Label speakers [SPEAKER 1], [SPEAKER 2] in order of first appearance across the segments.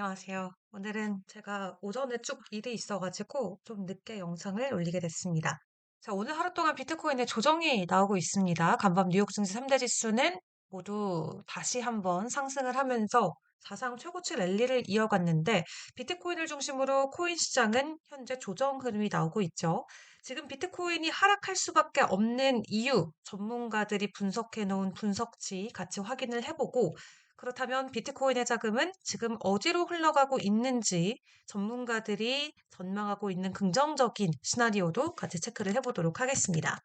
[SPEAKER 1] 안녕하세요. 오늘은 제가 오전에 쭉 일이 있어가지고 좀 늦게 영상을 올리게 됐습니다. 자, 오늘 하루 동안 비트코인의 조정이 나오고 있습니다. 간밤 뉴욕 증시 3대 지수는 모두 다시 한번 상승을 하면서 사상 최고치 랠리를 이어갔는데 비트코인을 중심으로 코인 시장은 현재 조정 흐름이 나오고 있죠. 지금 비트코인이 하락할 수밖에 없는 이유, 전문가들이 분석해 놓은 분석치 같이 확인을 해보고 그렇다면 비트코인의 자금은 지금 어디로 흘러가고 있는지 전문가들이 전망하고 있는 긍정적인 시나리오도 같이 체크를 해보도록 하겠습니다.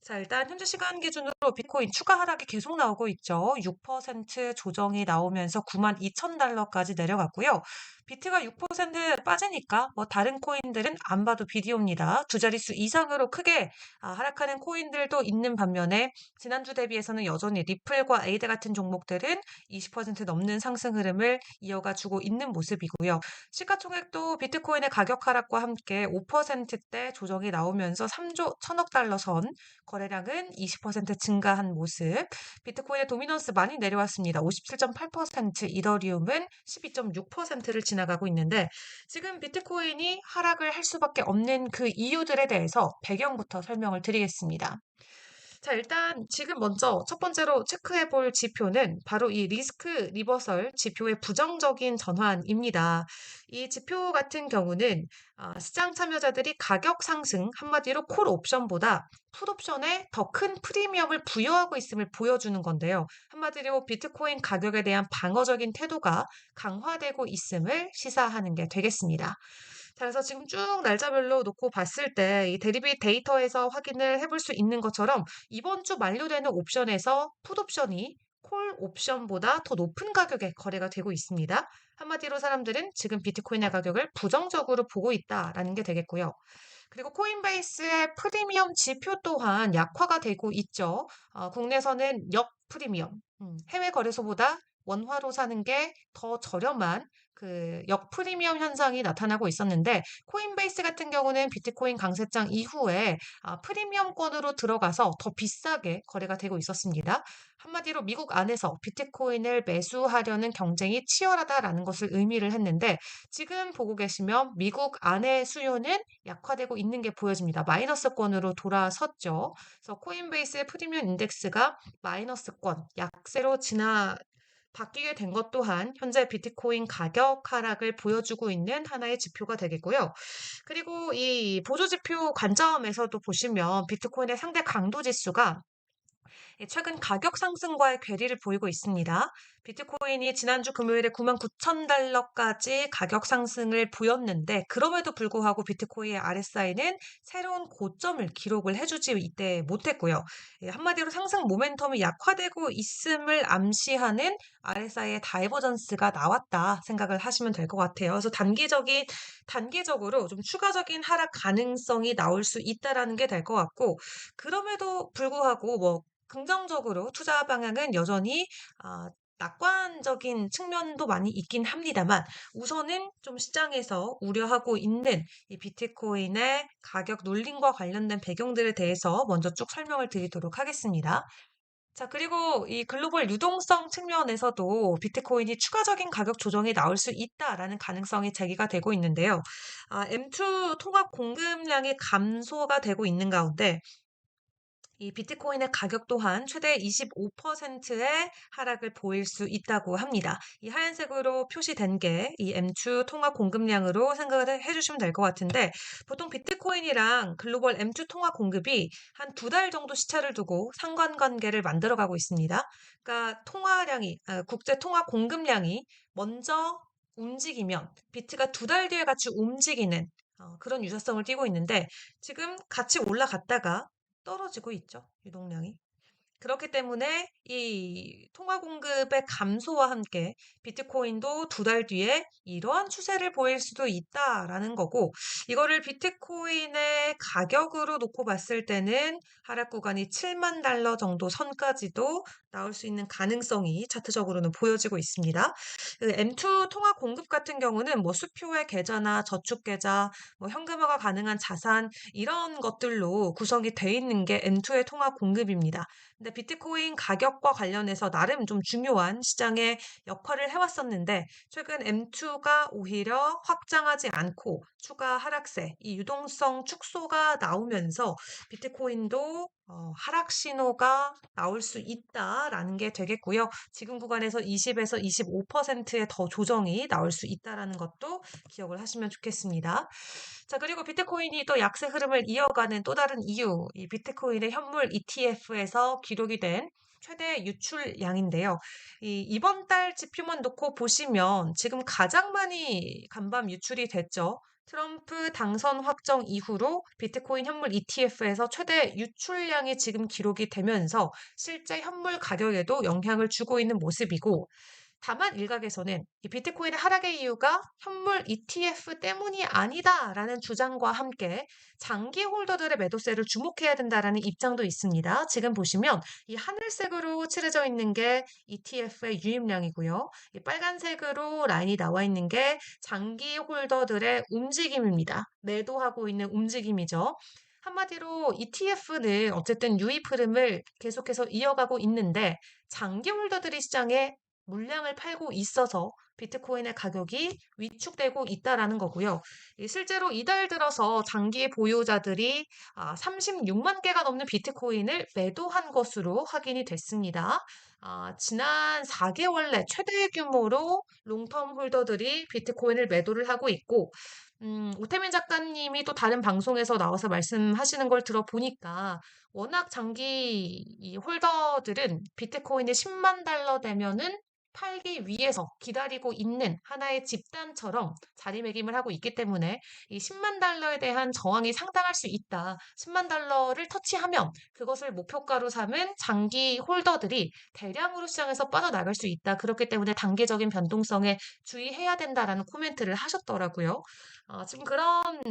[SPEAKER 1] 자, 일단 현재 시간 기준으로 비트코인 추가 하락이 계속 나오고 있죠. 6% 조정이 나오면서 92,000달러까지 내려갔고요. 비트가 6% 빠지니까 뭐 다른 코인들은 안 봐도 비디오입니다. 두 자릿수 이상으로 크게 하락하는 코인들도 있는 반면에 지난주 대비해서는 여전히 리플과 에이드 같은 종목들은 20% 넘는 상승 흐름을 이어가주고 있는 모습이고요. 시가총액도 비트코인의 가격 하락과 함께 5%대 조정이 나오면서 3조 1천억 달러 선, 거래량은 20% 증가한 모습. 비트코인의 도미넌스 많이 내려왔습니다. 57.8%, 이더리움은 12.6%를 지나가고 있는데 지금 비트코인이 하락을 할 수밖에 없는 그 이유들에 대해서 배경부터 설명을 드리겠습니다. 자, 일단 지금 먼저 첫 번째로 체크해 볼 지표는 바로 이 리스크 리버설 지표의 부정적인 전환입니다. 이 지표 같은 경우는 시장 참여자들이 가격 상승, 한마디로 콜 옵션보다 풋 옵션에 더 큰 프리미엄을 부여하고 있음을 보여주는 건데요. 한마디로 비트코인 가격에 대한 방어적인 태도가 강화되고 있음을 시사하는 게 되겠습니다. 자, 그래서 지금 쭉 날짜별로 놓고 봤을 때 이 대리비 데이터에서 확인을 해볼 수 있는 것처럼 이번 주 만료되는 옵션에서 풋 옵션이 콜 옵션보다 더 높은 가격에 거래가 되고 있습니다. 한마디로 사람들은 지금 비트코인의 가격을 부정적으로 보고 있다라는 게 되겠고요. 그리고 코인베이스의 프리미엄 지표 또한 약화가 되고 있죠. 국내에서는 역 프리미엄, 해외 거래소보다 원화로 사는 게 더 저렴한 그 역 프리미엄 현상이 나타나고 있었는데 코인베이스 같은 경우는 비트코인 강세장 이후에 프리미엄권으로 들어가서 더 비싸게 거래가 되고 있었습니다. 한마디로 미국 안에서 비트코인을 매수하려는 경쟁이 치열하다라는 것을 의미를 했는데 지금 보고 계시면 미국 안의 수요는 약화되고 있는 게 보여집니다. 마이너스권으로 돌아섰죠. 그래서 코인베이스의 프리미엄 인덱스가 마이너스권, 약세로 바뀌게 된 것 또한 현재 비트코인 가격 하락을 보여주고 있는 하나의 지표가 되겠고요. 그리고 이 보조지표 관점에서도 보시면 비트코인의 상대 강도 지수가 최근 가격 상승과의 괴리를 보이고 있습니다. 비트코인이 지난주 금요일에 99,000달러까지 가격 상승을 보였는데 그럼에도 불구하고 비트코인의 RSI는 새로운 고점을 기록을 해주지 이때 못했고요. 한마디로 상승 모멘텀이 약화되고 있음을 암시하는 RSI의 다이버전스가 나왔다 생각을 하시면 될 것 같아요. 그래서 단기적으로 좀 추가적인 하락 가능성이 나올 수 있다라는 게 될 것 같고 그럼에도 불구하고 뭐 긍정적으로 투자 방향은 여전히 아 낙관적인 측면도 많이 있긴 합니다만 우선은 좀 시장에서 우려하고 있는 이 비트코인의 가격 놀림과 관련된 배경들에 대해서 먼저 쭉 설명을 드리도록 하겠습니다. 자, 그리고 이 글로벌 유동성 측면에서도 비트코인이 추가적인 가격 조정이 나올 수 있다라는 가능성이 제기가 되고 있는데요. M2 통합 공급량이 감소가 되고 있는 가운데 이 비트코인의 가격 또한 최대 25%의 하락을 보일 수 있다고 합니다. 이 하얀색으로 표시된 게 이 M2 통화 공급량으로 생각을 해주시면 될 것 같은데 보통 비트코인이랑 글로벌 M2 통화 공급이 한 두 달 정도 시차를 두고 상관관계를 만들어가고 있습니다. 그러니까 국제 통화 공급량이 먼저 움직이면 비트가 두 달 뒤에 같이 움직이는 그런 유사성을 띠고 있는데 지금 같이 올라갔다가 떨어지고 있죠, 유동량이. 그렇기 때문에 이 통화 공급의 감소와 함께 비트코인도 두 달 뒤에 이러한 추세를 보일 수도 있다라는 거고, 이거를 비트코인의 가격으로 놓고 봤을 때는 하락 구간이 7만 달러 정도 선까지도 나올 수 있는 가능성이 차트적으로는 보여지고 있습니다. 그 M2 통화 공급 같은 경우는 뭐 수표의 계좌나 저축 계좌, 뭐 현금화가 가능한 자산 이런 것들로 구성이 돼 있는 게 M2의 통화 공급입니다. 근데 비트코인 가격과 관련해서 나름 좀 중요한 시장의 역할을 해왔었는데 최근 M2가 오히려 확장하지 않고 추가 하락세, 이 유동성 축소가 나오면서 비트코인도 하락 신호가 나올 수 있다라는 게 되겠고요. 지금 구간에서 20에서 25%의 더 조정이 나올 수 있다라는 것도 기억을 하시면 좋겠습니다. 자, 그리고 비트코인이 또 약세 흐름을 이어가는 또 다른 이유, 이 비트코인의 현물 ETF에서 기록이 된 최대 유출량인데요. 이번 달 지표만 놓고 보시면 지금 가장 많이 간밤 유출이 됐죠. 트럼프 당선 확정 이후로 비트코인 현물 ETF에서 최대 유출량이 지금 기록이 되면서 실제 현물 가격에도 영향을 주고 있는 모습이고, 다만 일각에서는 이 비트코인의 하락의 이유가 현물 ETF 때문이 아니다라는 주장과 함께 장기 홀더들의 매도세를 주목해야 된다라는 입장도 있습니다. 지금 보시면 이 하늘색으로 칠해져 있는 게 ETF의 유입량이고요. 이 빨간색으로 라인이 나와 있는 게 장기 홀더들의 움직임입니다. 매도하고 있는 움직임이죠. 한마디로 ETF는 어쨌든 유입 흐름을 계속해서 이어가고 있는데 장기 홀더들이 시장에 물량을 팔고 있어서 비트코인의 가격이 위축되고 있다라는 거고요. 실제로 이달 들어서 장기 보유자들이 36만 개가 넘는 비트코인을 매도한 것으로 확인이 됐습니다. 지난 4개월 내 최대 규모로 롱텀 홀더들이 비트코인을 매도를 하고 있고, 오태민 작가님이 또 다른 방송에서 나와서 말씀하시는 걸 들어보니까 워낙 장기 이 홀더들은 비트코인이 10만 달러 되면은 팔기 위해서 기다리고 있는 하나의 집단처럼 자리매김을 하고 있기 때문에 이 10만 달러에 대한 저항이 상당할 수 있다. 10만 달러를 터치하면 그것을 목표가로 삼은 장기 홀더들이 대량으로 시장에서 빠져나갈 수 있다. 그렇기 때문에 단기적인 변동성에 주의해야 된다라는 코멘트를 하셨더라고요. 지금 그런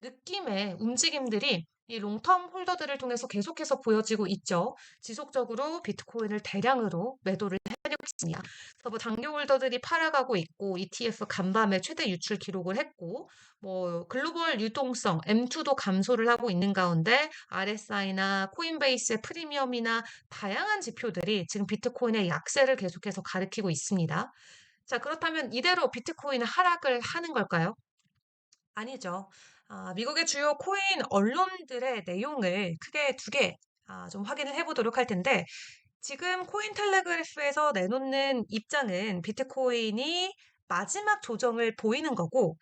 [SPEAKER 1] 느낌의 움직임들이 이 롱텀 홀더들을 통해서 계속해서 보여지고 있죠. 지속적으로 비트코인을 대량으로 매도를 해내고 있습니다. 그래서 뭐 장기 홀더들이 팔아가고 있고 ETF 간밤에 최대 유출 기록을 했고 뭐 글로벌 유동성 M2도 감소를 하고 있는 가운데 RSI나 코인베이스의 프리미엄이나 다양한 지표들이 지금 비트코인의 약세를 계속해서 가리키고 있습니다. 자, 그렇다면 이대로 비트코인은 하락을 하는 걸까요? 아니죠. 미국의 주요 코인 언론들의 내용을 크게 두 개, 좀 확인을 해보도록 할 텐데, 지금 코인텔레그래프에서 내놓는 입장은 비트코인이 마지막 조정을 보이는 거고,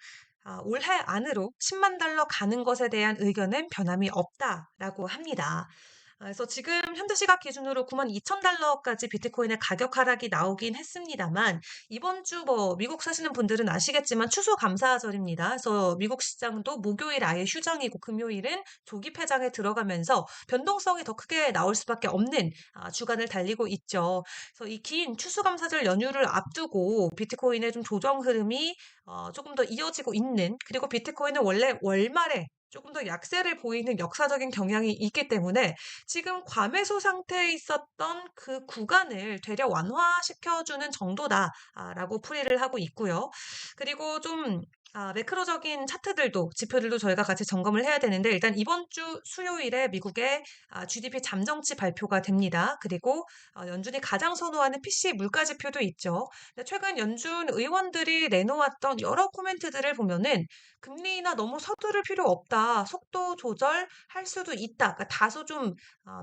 [SPEAKER 1] 올해 안으로 10만 달러 가는 것에 대한 의견은 변함이 없다라고 합니다. 그래서 지금 현재 시각 기준으로 9만 2천 달러까지 비트코인의 가격 하락이 나오긴 했습니다만 이번 주 뭐 미국 사시는 분들은 아시겠지만 추수감사절입니다. 그래서 미국 시장도 목요일 아예 휴장이고 금요일은 조기 폐장에 들어가면서 변동성이 더 크게 나올 수밖에 없는 주간을 달리고 있죠. 그래서 이 긴 추수감사절 연휴를 앞두고 비트코인의 좀 조정 흐름이 조금 더 이어지고 있는, 그리고 비트코인은 원래 월말에 조금 더 약세를 보이는 역사적인 경향이 있기 때문에 지금 과매수 상태에 있었던 그 구간을 되려 완화시켜주는 정도다라고 풀이를 하고 있고요. 그리고 좀 매크로적인 차트들도 지표들도 저희가 같이 점검을 해야 되는데 일단 이번 주 수요일에 미국의 GDP 잠정치 발표가 됩니다. 그리고 연준이 가장 선호하는 PC 물가 지표도 있죠. 근데 최근 연준 의원들이 내놓았던 여러 코멘트들을 보면은 금리 인하 너무 서두를 필요 없다. 속도 조절할 수도 있다. 그러니까 다소 좀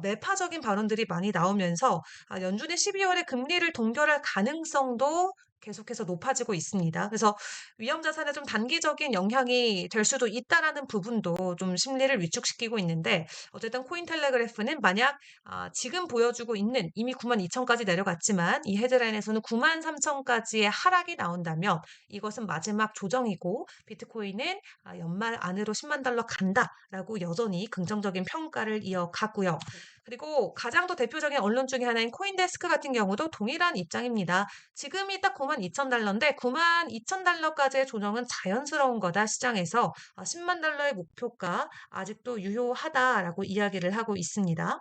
[SPEAKER 1] 매파적인 발언들이 많이 나오면서 연준이 12월에 금리를 동결할 가능성도 계속해서 높아지고 있습니다. 그래서 위험 자산에 좀 단기적인 영향이 될 수도 있다라는 부분도 좀 심리를 위축시키고 있는데 어쨌든 코인텔레그래프는 만약 지금 보여주고 있는 이미 9만 2천까지 내려갔지만 이 헤드라인에서는 9만 3천까지의 하락이 나온다면 이것은 마지막 조정이고 비트코인은 연말 안으로 10만 달러 간다라고 여전히 긍정적인 평가를 이어가고요. 그리고 가장 더 대표적인 언론 중에 하나인 코인데스크 같은 경우도 동일한 입장입니다. 지금이 딱 9만 2천 달러인데 9만 2천 달러까지의 조정은 자연스러운 거다 시장에서 10만 달러의 목표가 아직도 유효하다라고 이야기를 하고 있습니다.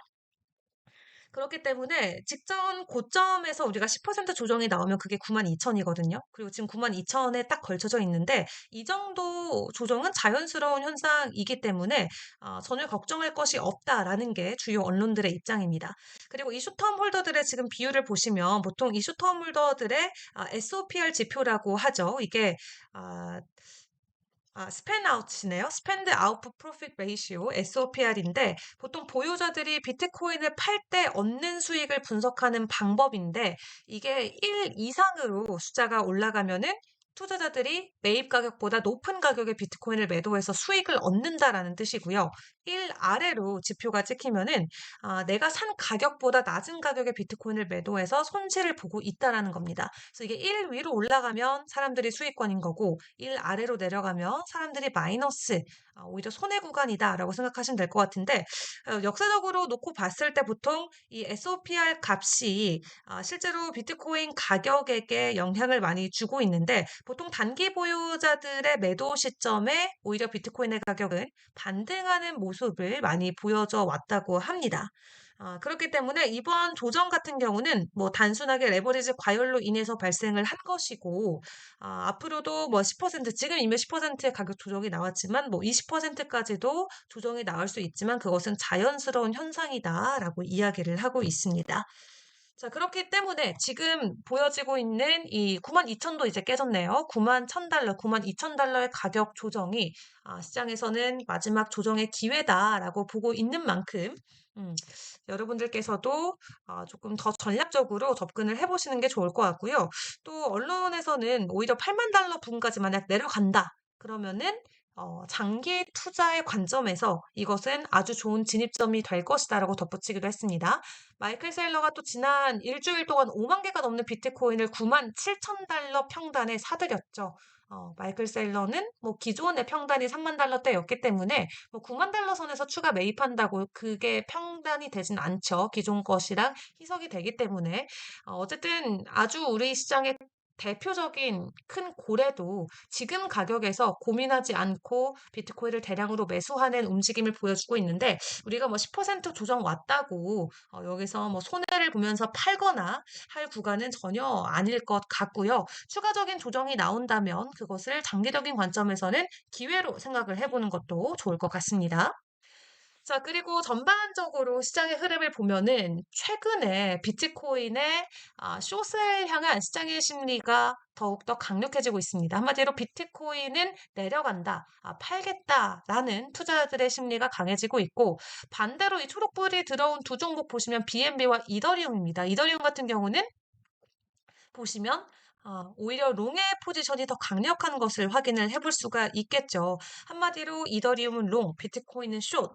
[SPEAKER 1] 그렇기 때문에 직전 고점에서 우리가 10% 조정이 나오면 그게 92,000이거든요. 그리고 지금 92,000에 딱 걸쳐져 있는데 이 정도 조정은 자연스러운 현상이기 때문에 전혀 걱정할 것이 없다라는 게 주요 언론들의 입장입니다. 그리고 이 숏텀 홀더들의 지금 비율을 보시면 보통 이 숏텀 홀더들의 SOPR 지표라고 하죠. 이게 아, 스펜 아웃이네요. 스펜드 아웃풋 프로핏 레이시오 SOPR인데 보통 보유자들이 비트코인을 팔 때 얻는 수익을 분석하는 방법인데 이게 1 이상으로 숫자가 올라가면은 투자자들이 매입 가격보다 높은 가격의 비트코인을 매도해서 수익을 얻는다라는 뜻이고요. 1 아래로 지표가 찍히면은 내가 산 가격보다 낮은 가격의 비트코인을 매도해서 손실을 보고 있다라는 겁니다. 그래서 이게 1 위로 올라가면 사람들이 수익권인 거고 1 아래로 내려가면 사람들이 마이너스, 오히려 손해 구간이다라고 생각하시면 될 것 같은데 역사적으로 놓고 봤을 때 보통 이 SOPR 값이 실제로 비트코인 가격에게 영향을 많이 주고 있는데 보통 단기 보유자들의 매도 시점에 오히려 비트코인의 가격은 반등하는 모습을 많이 보여줘 왔다고 합니다. 그렇기 때문에 이번 조정 같은 경우는 뭐 단순하게 레버리지 과열로 인해서 발생을 한 것이고, 앞으로도 뭐 10%, 지금 이미 10%의 가격 조정이 나왔지만 뭐 20%까지도 조정이 나올 수 있지만 그것은 자연스러운 현상이다라고 이야기를 하고 있습니다. 자, 그렇기 때문에 지금 보여지고 있는 이 92,000도 이제 깨졌네요. 91,000달러, 92,000달러의 가격 조정이 시장에서는 마지막 조정의 기회다라고 보고 있는 만큼 음, 여러분들께서도 조금 더 전략적으로 접근을 해보시는 게 좋을 것 같고요. 또 언론에서는 오히려 8만 달러 부근까지 만약 내려간다. 그러면은 장기 투자의 관점에서 이것은 아주 좋은 진입점이 될 것이다라고 덧붙이기도 했습니다. 마이클 세일러가 또 지난 일주일 동안 5만 개가 넘는 비트코인을 97,000달러 평단에 사들였죠. 마이클 세일러는 뭐 기존의 평단이 3만 달러대였기 때문에 뭐 9만 달러 선에서 추가 매입한다고 그게 평단이 되진 않죠. 기존 것이랑 희석이 되기 때문에 어쨌든 아주 우리 시장의 대표적인 큰 고래도 지금 가격에서 고민하지 않고 비트코인을 대량으로 매수하는 움직임을 보여주고 있는데 우리가 뭐 10% 조정 왔다고 여기서 뭐 손해를 보면서 팔거나 할 구간은 전혀 아닐 것 같고요. 추가적인 조정이 나온다면 그것을 장기적인 관점에서는 기회로 생각을 해보는 것도 좋을 것 같습니다. 자, 그리고 전반적으로 시장의 흐름을 보면은 최근에 비트코인의 숏을 향한 시장의 심리가 더욱더 강력해지고 있습니다. 한마디로 비트코인은 내려간다, 팔겠다라는 투자자들의 심리가 강해지고 있고 반대로 이 초록불이 들어온 두 종목 보시면 BNB와 이더리움입니다. 이더리움 같은 경우는 보시면 오히려 롱의 포지션이 더 강력한 것을 확인을 해볼 수가 있겠죠. 한마디로 이더리움은 롱, 비트코인은 숏.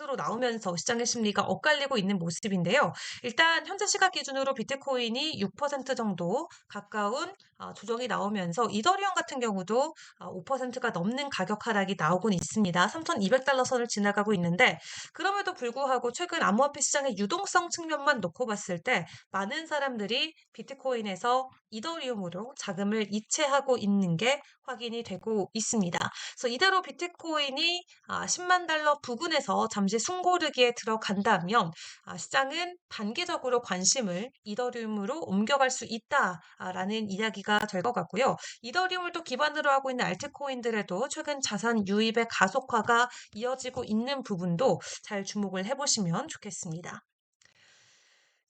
[SPEAKER 1] 으로 나오면서 시장의 심리가 엇갈리고 있는 모습인데요. 일단 현재 시각 기준으로 비트코인이 6% 정도 가까운 조정이 나오면서 이더리움 같은 경우도 5%가 넘는 가격 하락이 나오곤 있습니다. 3,200달러 선을 지나가고 있는데 그럼에도 불구하고 최근 암호화폐 시장의 유동성 측면만 놓고 봤을 때 많은 사람들이 비트코인에서 이더리움으로 자금을 이체하고 있는 게 확인이 되고 있습니다. 그래서 이대로 비트코인이 10만 달러 부근에서 잠시 숨고르기에 들어간다면 시장은 단기적으로 관심을 이더리움으로 옮겨갈 수 있다라는 이야기가 될 것 같고요. 이더리움을 또 기반으로 하고 있는 알트코인들에도 최근 자산 유입의 가속화가 이어지고 있는 부분도 잘 주목을 해보시면 좋겠습니다.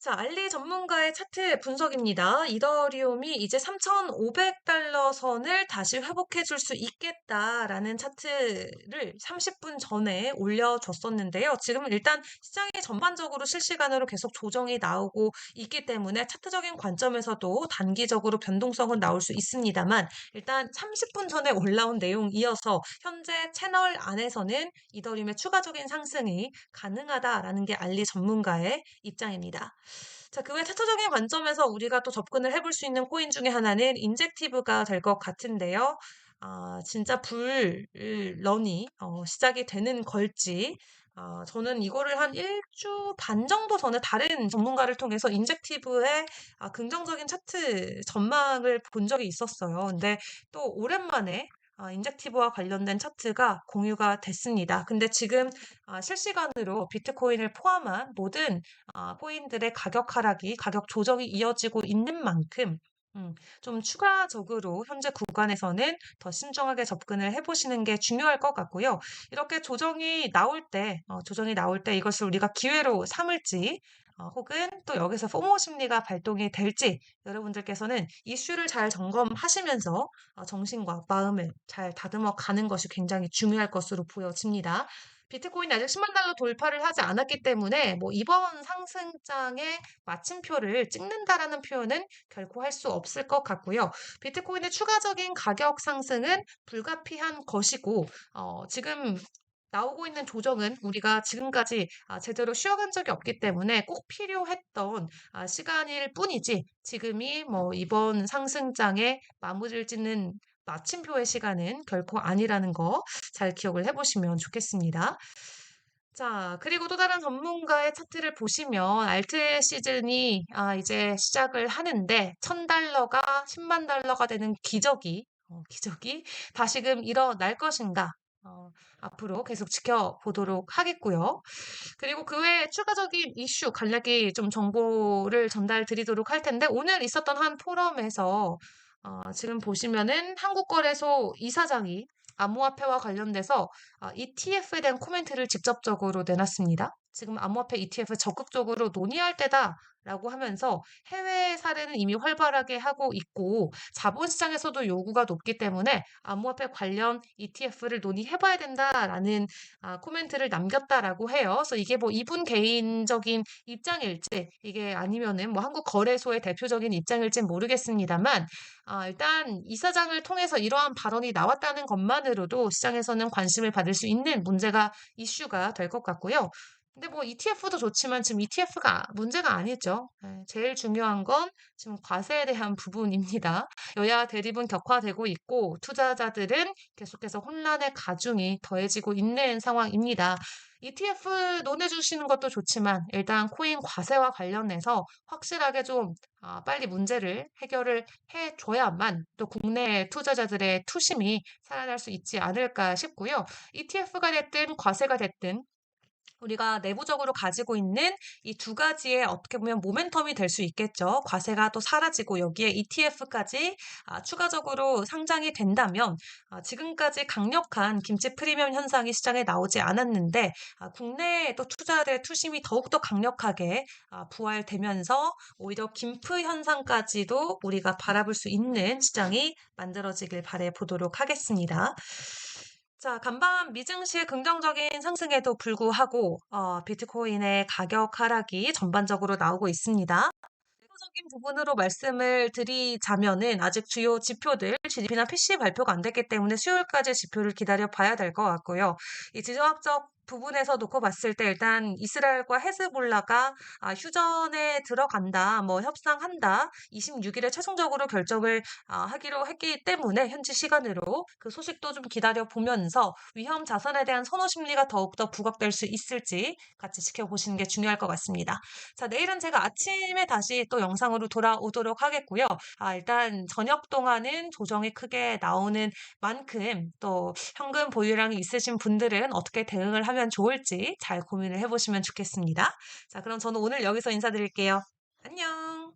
[SPEAKER 1] 자, 알리 전문가의 차트 분석입니다. 이더리움이 이제 3,500달러 선을 다시 회복해 줄 수 있겠다라는 차트를 30분 전에 올려줬었는데요. 지금은 일단 시장이 전반적으로 실시간으로 계속 조정이 나오고 있기 때문에 차트적인 관점에서도 단기적으로 변동성은 나올 수 있습니다만 일단 30분 전에 올라온 내용이어서 현재 채널 안에서는 이더리움의 추가적인 상승이 가능하다라는 게 알리 전문가의 입장입니다. 자, 그 외 차트적인 관점에서 우리가 또 접근을 해볼 수 있는 코인 중에 하나는 인젝티브가 될 것 같은데요. 진짜 불런이 시작이 되는 걸지. 저는 이거를 한 1주 반 정도 전에 다른 전문가를 통해서 인젝티브의 긍정적인 차트 전망을 본 적이 있었어요. 근데 또 오랜만에 인젝티브와 관련된 차트가 공유가 됐습니다. 근데 지금 실시간으로 비트코인을 포함한 모든 코인들의 가격 하락이, 가격 조정이 이어지고 있는 만큼 좀 추가적으로 현재 구간에서는 더 신중하게 접근을 해보시는 게 중요할 것 같고요. 이렇게 조정이 나올 때 이것을 우리가 기회로 삼을지, 혹은 또 여기서 포모 심리가 발동이 될지 여러분들께서는 이슈를 잘 점검하시면서 정신과 마음을 잘 다듬어 가는 것이 굉장히 중요할 것으로 보여집니다. 비트코인이 아직 10만 달러 돌파를 하지 않았기 때문에 뭐 이번 상승장의 마침표를 찍는다라는 표현은 결코 할 수 없을 것 같고요. 비트코인의 추가적인 가격 상승은 불가피한 것이고, 지금 나오고 있는 조정은 우리가 지금까지 제대로 쉬어간 적이 없기 때문에 꼭 필요했던 시간일 뿐이지, 지금이 뭐 이번 상승장의 마무리를 짓는 마침표의 시간은 결코 아니라는 거 잘 기억을 해보시면 좋겠습니다. 자, 그리고 또 다른 전문가의 차트를 보시면 알트 시즌이 이제 시작을 하는데 1000달러가 10만 달러가 되는 기적이 다시금 일어날 것인가? 앞으로 계속 지켜보도록 하겠고요. 그리고 그 외에 추가적인 이슈, 간략히 좀 정보를 전달 드리도록 할 텐데, 오늘 있었던 한 포럼에서 지금 보시면은 한국거래소 이사장이 암호화폐와 관련돼서 ETF에 대한 코멘트를 직접적으로 내놨습니다. 지금 암호화폐 ETF 적극적으로 논의할 때다라고 하면서 해외 사례는 이미 활발하게 하고 있고 자본시장에서도 요구가 높기 때문에 암호화폐 관련 ETF를 논의해봐야 된다라는 코멘트를 남겼다라고 해요. 그래서 이게 뭐 이분 개인적인 입장일지 이게 아니면은 뭐 한국 거래소의 대표적인 입장일지는 모르겠습니다만 일단 이사장을 통해서 이러한 발언이 나왔다는 것만으로도 시장에서는 관심을 받을 수 있는 이슈가 될 것 같고요. 근데 뭐 ETF도 좋지만 지금 ETF가 문제가 아니죠. 제일 중요한 건 지금 과세에 대한 부분입니다. 여야 대립은 격화되고 있고 투자자들은 계속해서 혼란의 가중이 더해지고 있는 상황입니다. ETF 논해주시는 것도 좋지만 일단 코인 과세와 관련해서 확실하게 좀 빨리 문제를 해결을 해줘야만 또 국내 투자자들의 투심이 살아날 수 있지 않을까 싶고요. ETF가 됐든 과세가 됐든 우리가 내부적으로 가지고 있는 이 두 가지의 어떻게 보면 모멘텀이 될 수 있겠죠. 과세가 또 사라지고 여기에 ETF까지 추가적으로 상장이 된다면 지금까지 강력한 김치 프리미엄 현상이 시장에 나오지 않았는데 국내에 또 투자자들의 투심이 더욱더 강력하게 부활되면서 오히려 김프 현상까지도 우리가 바라볼 수 있는 시장이 만들어지길 바래 보도록 하겠습니다. 자, 간밤 미증시의 긍정적인 상승에도 불구하고 비트코인의 가격 하락이 전반적으로 나오고 있습니다. 내부적인 부분으로 말씀을 드리자면은 아직 주요 지표들 GDP나 PC 발표가 안 됐기 때문에 수요일까지 지표를 기다려 봐야 될 것 같고요. 이 지정학적 부분에서 놓고 봤을 때 일단 이스라엘과 헤즈볼라가 휴전에 들어간다, 뭐 협상한다, 26일에 최종적으로 결정을 하기로 했기 때문에 현지 시간으로 그 소식도 좀 기다려 보면서 위험 자산에 대한 선호 심리가 더욱더 부각될 수 있을지 같이 지켜보시는 게 중요할 것 같습니다. 자, 내일은 제가 아침에 다시 또 영상으로 돌아오도록 하겠고요. 일단 저녁 동안은 조정이 크게 나오는 만큼 또 현금 보유량이 있으신 분들은 어떻게 대응을 하면 좋을지 잘 고민을 해보시면 좋겠습니다. 자, 그럼 저는 오늘 여기서 인사드릴게요. 안녕!